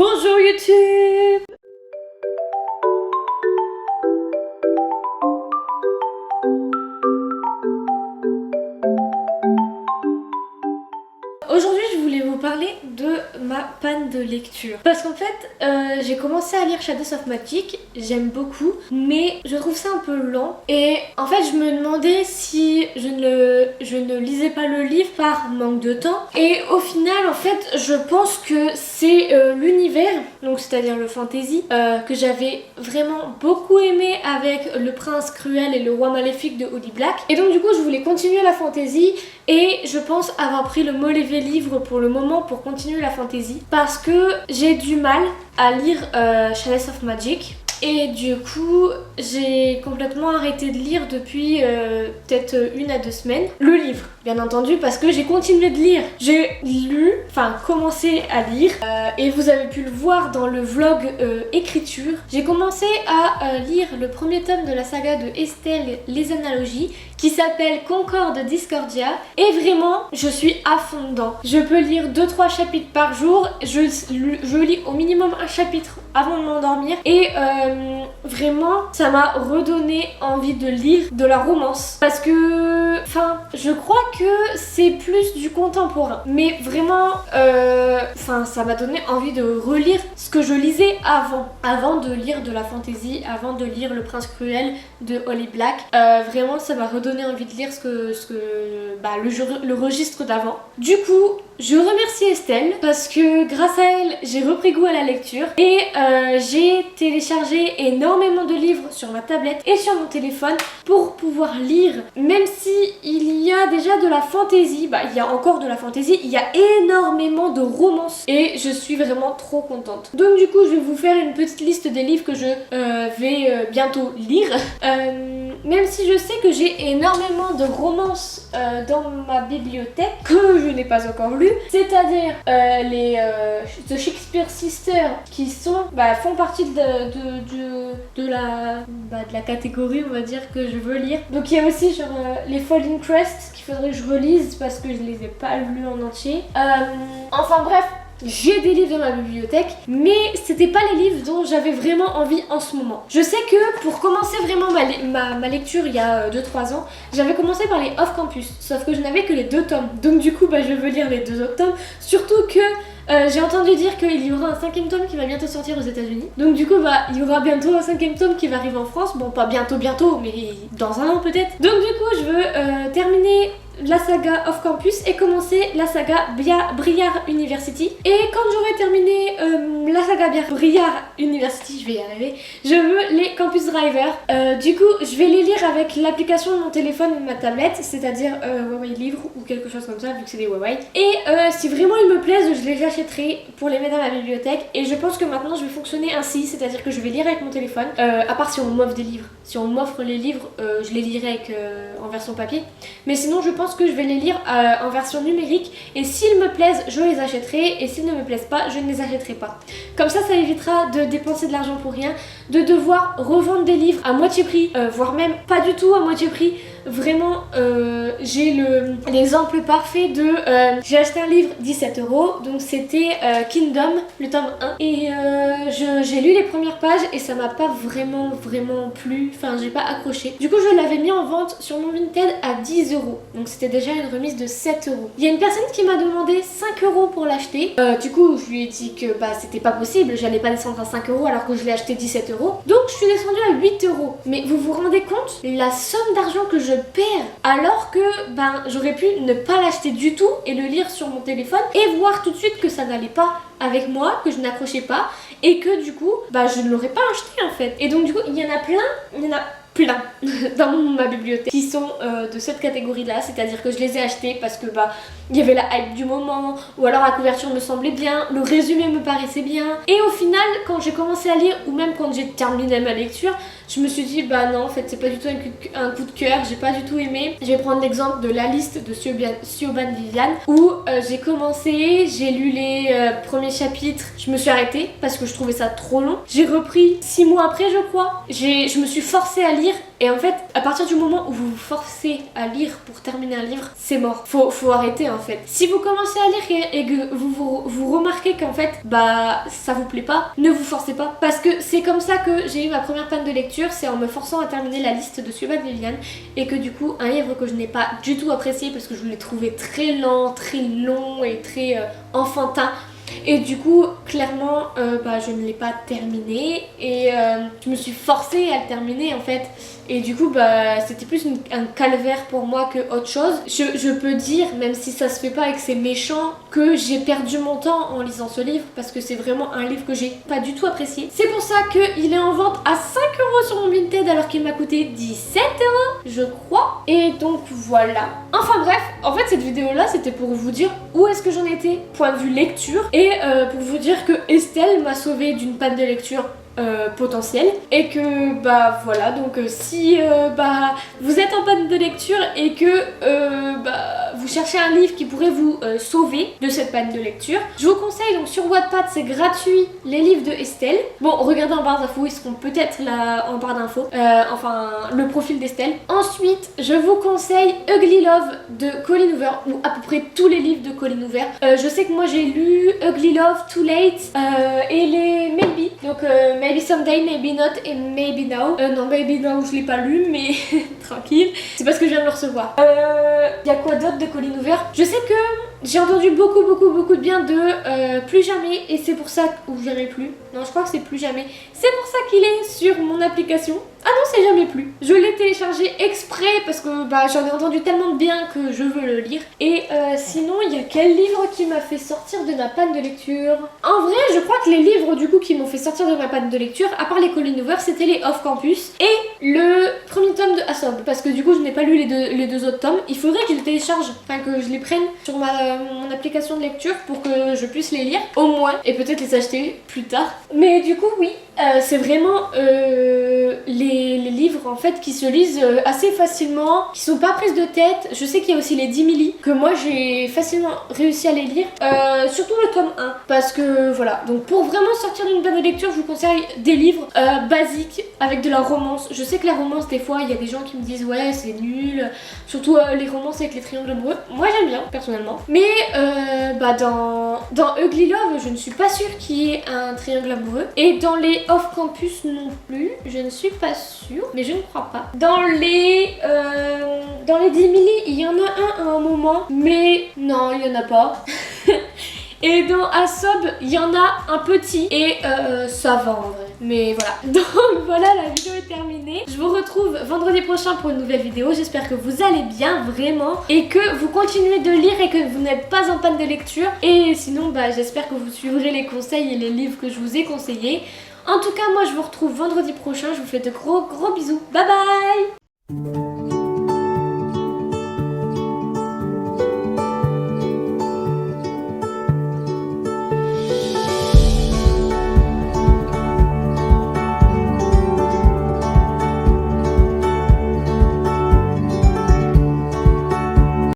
Bonjour YouTube! Aujourd'hui, je voulais vous parler de ma panne de lecture. Parce qu'en fait, j'ai commencé à lire Shadows of Magic, j'aime beaucoup, mais je trouve ça un peu lent. Et en fait, je me demandais si je ne lisais pas le livre par manque de temps. Et au final, en fait, je pense que c'est l'univers, donc c'est-à-dire le fantasy, que j'avais vraiment beaucoup aimé avec le prince cruel et le roi maléfique de Holly Black. Et donc du coup, je voulais continuer la fantasy et je pense avoir pris le mauvais livre pour le moment pour continuer la fantasy parce que j'ai du mal à lire Shadows of Magic. Et du coup, j'ai complètement arrêté de lire depuis peut-être 1 à 2 semaines. Le livre, bien entendu, parce que j'ai continué de lire. J'ai lu, enfin commencé à lire, et vous avez pu le voir dans le vlog écriture. J'ai commencé à lire le premier tome de la saga de Estelle, Les Analogies, qui s'appelle Concorde Discordia. Et vraiment, je suis à fond dedans. Je peux lire 2-3 chapitres par jour. Je lis au minimum un chapitre avant de m'endormir. Et vraiment, ça m'a redonné envie de lire de la romance. Parce que, enfin, je crois que c'est plus du contemporain. Mais vraiment, ça m'a donné envie de relire ce que je lisais avant. Avant de lire de la fantasy, avant de lire Le Prince Cruel de Holly Black. Vraiment, ça m'a redonné envie de lire le registre d'avant. Du coup, je remercie Estelle parce que grâce à elle, j'ai repris goût à la lecture et j'ai téléchargé énormément de livres sur ma tablette et sur mon téléphone pour pouvoir lire. Même si il y a déjà de la fantaisie, il y a encore de la fantaisie, il y a énormément de romances et je suis vraiment trop contente. Donc du coup, je vais vous faire une petite liste des livres que je vais bientôt lire. Même si je sais que j'ai énormément de romances dans ma bibliothèque que je n'ai pas encore lues, c'est-à-dire les The Shakespeare Sisters qui font partie de la catégorie, on va dire, que je veux lire. Donc il y a aussi genre les Falling Crest qu'il faudrait que je relise parce que je les ai pas lus en entier. Enfin bref, j'ai des livres dans ma bibliothèque, mais c'était pas les livres dont j'avais vraiment envie en ce moment. Je sais que pour commencer vraiment ma lecture il y a 2-3 ans, j'avais commencé par les Off Campus, sauf que je n'avais que les 2 tomes. Donc du coup, je veux lire les 2 autres tomes, surtout que j'ai entendu dire qu'il y aura un 5e tome qui va bientôt sortir aux États-Unis. Donc du coup, il y aura bientôt un 5e tome qui va arriver en France. Bon, pas bientôt, mais dans un an peut-être. Donc du coup, je veux terminer la saga Off Campus et commencer la saga Briard University. Et quand j'aurai terminé la saga Briard University, je vais y arriver, je veux les Campus Driver. Du coup, je vais les lire avec l'application de mon téléphone et de ma tablette, c'est-à-dire Huawei Livre ou quelque chose comme ça, vu que c'est des Huawei. Et si vraiment ils me plaisent, je les achèterai pour les mettre dans ma bibliothèque. Et je pense que maintenant, je vais fonctionner ainsi, c'est-à-dire que je vais lire avec mon téléphone, à part si on m'offre des livres. Si on m'offre les livres, je les lirai en version papier. Mais sinon, je pense que je vais les lire en version numérique et s'ils me plaisent, je les achèterai et s'ils ne me plaisent pas, je ne les achèterai pas. Comme ça évitera de dépenser de l'argent pour rien, de devoir revendre des livres à moitié prix, voire même pas du tout à moitié prix. Vraiment, j'ai l'exemple parfait de... j'ai acheté un livre 17€, donc c'était Kingdom, le tome 1. Et j'ai lu les premières pages et ça m'a pas vraiment plu, enfin j'ai pas accroché. Du coup, je l'avais mis en vente sur mon Vinted à 10€, donc c'était déjà une remise de 7€. Il y a une personne qui m'a demandé 5€ pour l'acheter. Du coup, je lui ai dit que c'était pas possible, j'allais pas descendre à 5€ alors que je l'ai acheté 17€. Donc je suis descendue à 8€. Mais vous vous rendez compte la somme d'argent que je perds alors que j'aurais pu ne pas l'acheter du tout et le lire sur mon téléphone et voir tout de suite que ça n'allait pas avec moi, que je n'accrochais pas et que du coup je ne l'aurais pas acheté en fait. Et donc du coup il y en a plein dans ma bibliothèque qui sont de cette catégorie là, c'est-à-dire que je les ai achetés parce que il y avait la hype du moment ou alors la couverture me semblait bien, le résumé me paraissait bien et au final quand j'ai commencé à lire ou même quand j'ai terminé ma lecture, je me suis dit non en fait c'est pas du tout un coup de cœur, j'ai pas du tout aimé. Je vais prendre l'exemple de La Liste de Siobhan Vivian où j'ai commencé, j'ai lu les premiers chapitres, je me suis arrêtée parce que je trouvais ça trop long. J'ai repris 6 mois après je crois, je me suis forcée à lire lire et en fait à partir du moment où vous vous forcez à lire pour terminer un livre, c'est mort. Faut arrêter en fait. Si vous commencez à lire et que vous remarquez qu'en fait bah ça vous plaît pas, ne vous forcez pas, parce que c'est comme ça que j'ai eu ma première panne de lecture, c'est en me forçant à terminer la liste de Suivante Viviane, et que du coup un livre que je n'ai pas du tout apprécié parce que je l'ai trouvé très lent, très long et très enfantin. Et du coup, clairement, bah, je ne l'ai pas terminé et je me suis forcée à le terminer en fait. Et du coup, bah, c'était plus un calvaire pour moi que autre chose. Je peux dire, même si ça se fait pas et que c'est méchant, que j'ai perdu mon temps en lisant ce livre parce que c'est vraiment un livre que j'ai pas du tout apprécié. C'est pour ça qu'il est en vente à 5 € sur mon Vinted alors qu'il m'a coûté 17 €, je crois. Et donc voilà. Enfin bref, en fait cette vidéo là c'était pour vous dire où est-ce que j'en étais point de vue lecture et pour vous dire que Estelle m'a sauvée d'une panne de lecture potentielle et que bah voilà, donc si bah vous êtes en panne de lecture et que bah vous cherchez un livre qui pourrait vous sauver de cette panne de lecture, je vous conseille donc sur Wattpad, c'est gratuit, les livres de Estelle. Bon, regardez en barre d'infos, ils seront peut-être là en barre d'infos, enfin le profil d'Estelle. Ensuite je vous conseille Ugly Love de Colleen Hoover, ou à peu près tous les livres de Colleen Hoover. Je sais que moi j'ai lu Ugly Love, Too Late et les Maybe, donc Maybe Someday, Maybe Not et Maybe Now. Non, Maybe Now je l'ai pas lu, mais tranquille, c'est parce que je viens de le recevoir. Y a quoi d'autre de Colleen Hoover? Je sais que j'ai entendu beaucoup de bien de Plus Jamais, et c'est pour ça, ou Jamais Plus, non je crois que c'est Plus Jamais, c'est pour ça qu'il est sur mon application. Ah non, c'est Jamais Plus. Je l'ai téléchargé exprès parce que bah, j'en ai entendu tellement de bien que je veux le lire. Et sinon, il y a quel livre qui m'a fait sortir de ma panne de lecture? En vrai, je crois que les livres du coup qui m'ont fait sortir de ma panne de lecture, à part les Colleen Hoover, c'était les Off Campus et le premier tome de Asob, parce que du coup je n'ai pas lu les deux autres tomes. Il faudrait que je les télécharge, enfin que je les prenne sur mon application de lecture pour que je puisse les lire au moins, et peut-être les acheter plus tard. Mais du coup oui, c'est vraiment les livres en fait qui se lisent assez facilement, qui sont pas prises de tête. Je sais qu'il y a aussi les 10 milli que moi j'ai facilement réussi à les lire, surtout le tome 1, parce que voilà. Donc pour vraiment sortir d'une panne de lecture, je vous conseille des livres basiques avec de la romance. Je sais que la romance, des fois il y a des gens qui me disent ouais c'est nul, surtout les romances avec les triangles amoureux. Moi j'aime bien personnellement, mais bah dans Ugly Love je ne suis pas sûre qu'il y ait un triangle amoureux, et dans les Off Campus non plus, je ne suis pas sûre, mais je ne crois pas. Dans les 10 milli, il y en a un à un moment, mais non, il y en a pas. Et dans Asob, il y en a un petit et ça va en vrai. Mais voilà. Donc voilà, la vidéo est terminée. Je vous retrouve vendredi prochain pour une nouvelle vidéo. J'espère que vous allez bien vraiment et que vous continuez de lire et que vous n'êtes pas en panne de lecture. Et sinon, bah, j'espère que vous suivrez les conseils et les livres que je vous ai conseillés. En tout cas, moi je vous retrouve vendredi prochain. Je vous fais de gros bisous. Bye bye!